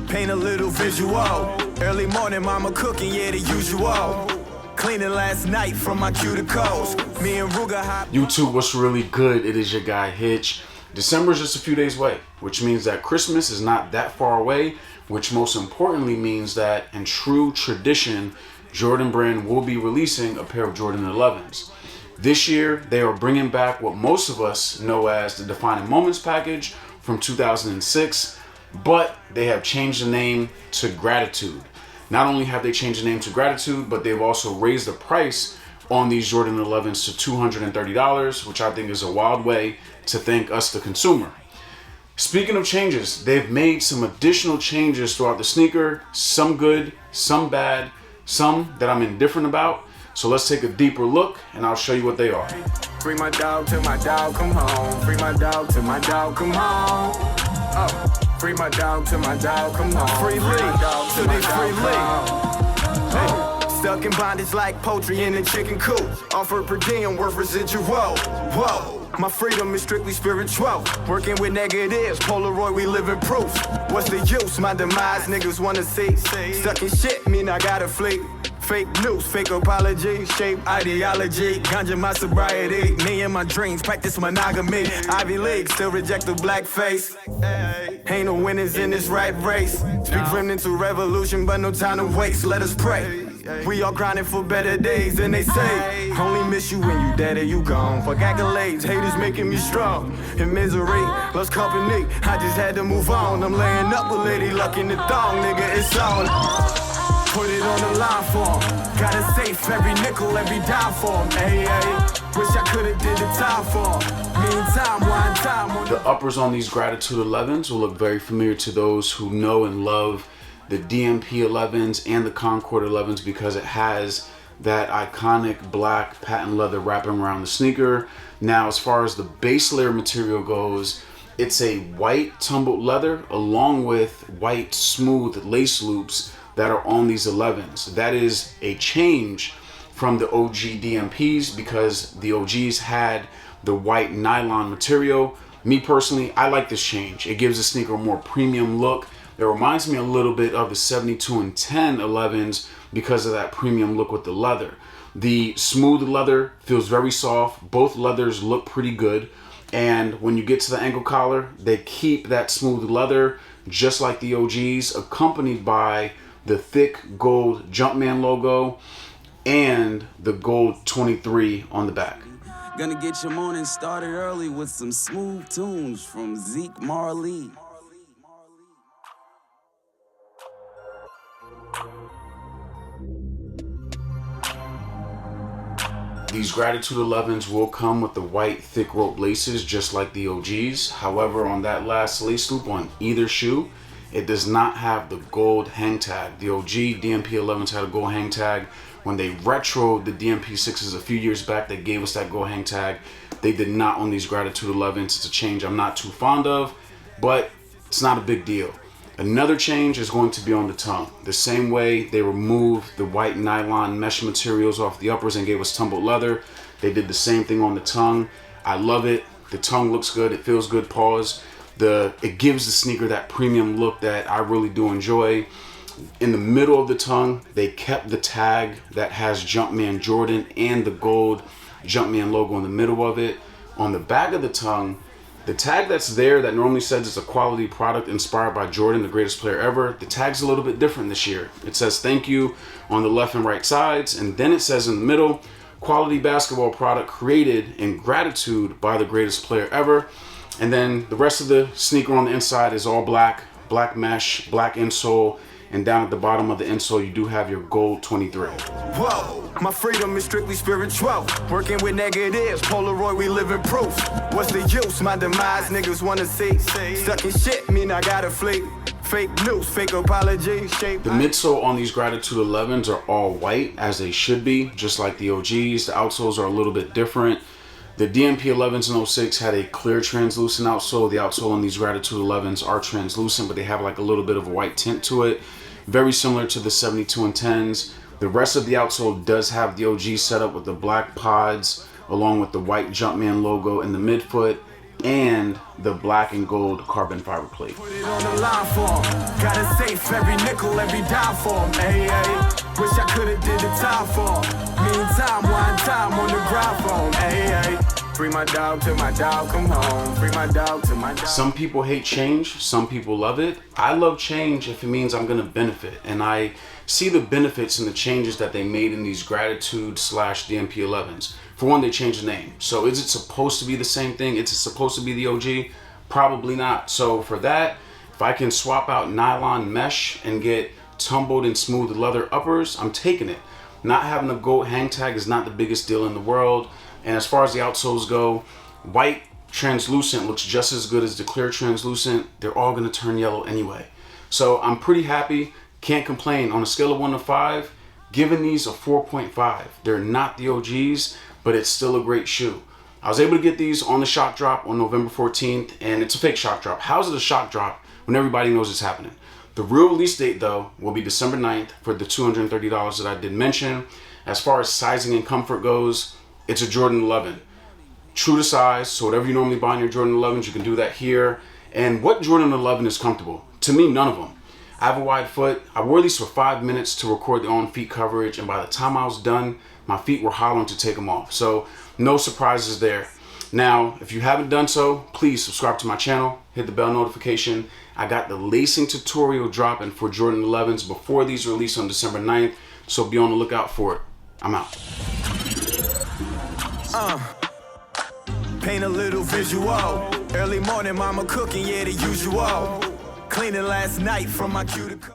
paint a little visual. Early morning, mama cooking, yeah, the usual. Cleaning last night from my cuticles. Me and Ruga hop. YouTube, what's really good? It is your guy Hitch. December is just a few days away, which means that Christmas is not that far away, which most importantly means that in true tradition, Jordan Brand will be releasing a pair of Jordan 11s. This year, they are bringing back what most of us know as the Defining Moments package from 2006, but they have changed the name to Gratitude. Not only have they changed the name to Gratitude, but they've also raised the price on these Jordan 11s to $230, which I think is a wild way to thank us, the consumer. Speaking of changes, they've made some additional changes throughout the sneaker, some good, some bad, some that I'm indifferent about. So let's take a deeper look and I'll show you what they are. Free my dog till my dog come home. Free my dog till my dog come home. Oh. Free my dog till my dog come home. Free Lee, till they free Lee. Hey. Stuck in bondage like poultry in a chicken coop. Offer per diem worth residual. Whoa. My freedom is strictly spiritual. Working with negatives, Polaroid, we live in proof. What's the use? My demise, niggas wanna see. Stuck in shit, mean I gotta flee. Fake news, fake apology, shape ideology, ganja my sobriety, me and my dreams, practice monogamy. Ivy League, still reject the black face. Ain't no winners in this rat race. Speak from into revolution, but no time to waste. Let us pray. We all grinding for better days, and they say only miss you when you dead or you gone. Fuck accolades, haters making me strong. In misery, lost company, I just had to move on. I'm laying up with Lady Luck in the thong, nigga, it's on. Put it on the line for him. Gotta save every nickel, every dime for him. Hey, wish I could've did the time for him. Meantime, one time. The uppers on these Gratitude 11s will look very familiar to those who know and love the DMP 11s and the Concord 11s because it has that iconic black patent leather wrapping around the sneaker. Now, as far as the base layer material goes, it's a white tumbled leather along with white smooth lace loops that are on these 11s. That is a change from the OG DMPs because the OGs had the white nylon material. Me personally, I like this change. It gives the sneaker a more premium look. It reminds me a little bit of the 72 and 10 11s because of that premium look with the leather. The smooth leather feels very soft. Both leathers look pretty good. And when you get to the ankle collar, they keep that smooth leather just like the OGs, accompanied by the thick gold Jumpman logo and the gold 23 on the back. Gonna get your morning started early with some smooth tunes from Zeke Marley. These Gratitude 11s will come with the white thick rope laces just like the OGs. However, on that last lace loop on either shoe, it does not have the gold hang tag. The OG DMP 11s had a gold hang tag. When they retroed the DMP 6s a few years back, they gave us that gold hang tag. They did not on these Gratitude 11s. It's a change I'm not too fond of, but it's not a big deal. Another change is going to be on the tongue. The same way they removed the white nylon mesh materials off the uppers and gave us tumbled leather, they did the same thing on the tongue. I love it. The tongue looks good. It feels good. Pause. It gives the sneaker that premium look that I really do enjoy. In the middle of the tongue, they kept the tag that has Jumpman Jordan and the gold Jumpman logo in the middle of it. On the back of the tongue, the tag that's there that normally says it's a quality product inspired by Jordan, the greatest player ever, the tag's a little bit different this year. It says thank you on the left and right sides, and then it says in the middle, quality basketball product created in gratitude by the greatest player ever. And then the rest of the sneaker on the inside is all black, black mesh, black insole, and down at the bottom of the insole you do have your gold 23. Whoa, my freedom is strictly spiritual. Working with negatives, Polaroid, we live in proof. What's the use? My demise, niggas wanna see. Stuck in shit, mean I gotta flee. Fake news, fake apology, shape. The midsole on these Gratitude 11s are all white, as they should be, just like the OGs. The outsoles are a little bit different. The DMP 11s in 06 had a clear translucent outsole. The outsole on these Gratitude 11s are translucent, but they have like a little bit of a white tint to it. Very similar to the 72 and 10s. The rest of the outsole does have the OG setup with the black pods, along with the white Jumpman logo in the midfoot and the black and gold carbon fiber plate. Put it on the line for 'em. Gotta save every nickel, every dime for 'em. Ay, ay. Wish I could've did the time for 'em. Meantime, one time on the grind for 'em. Ay, ay. Free my dog till my dog come home. Free my dog till my dog. Some people hate change, some people love it. I love change if it means I'm gonna benefit, and I see the benefits in the changes that they made in these Gratitude / DMP 11s. For one, they changed the name. So is it supposed to be the same thing? Is it supposed to be the OG? Probably not. So for that, if I can swap out nylon mesh and get tumbled and smooth leather uppers, I'm taking it. Not having a gold hang tag is not the biggest deal in the world. And as far as the outsoles go, white translucent looks just as good as the clear translucent. They're all gonna turn yellow anyway. So I'm pretty happy, can't complain. On a scale of 1 to 5, giving these a 4.5. They're not the OGs, but it's still a great shoe. I was able to get these on the shock drop on November 14th, and it's a fake shock drop. How's it a shock drop when everybody knows it's happening? The real release date, though, will be December 9th for the $230 that I did mention. As far as sizing and comfort goes, it's a Jordan 11. True to size, so whatever you normally buy in your Jordan 11s, you can do that here. And what Jordan 11 is comfortable? To me, none of them. I have a wide foot. I wore these for 5 minutes to record the on-feet coverage, and by the time I was done, my feet were hollering to take them off. So no surprises there. Now, if you haven't done so, please subscribe to my channel, hit the bell notification. I got the lacing tutorial dropping for Jordan 11s before these release on December 9th, so be on the lookout for it. I'm out. Paint a little visual. Early morning, mama cooking, yeah, the usual. Cleaning last night from my cuticle.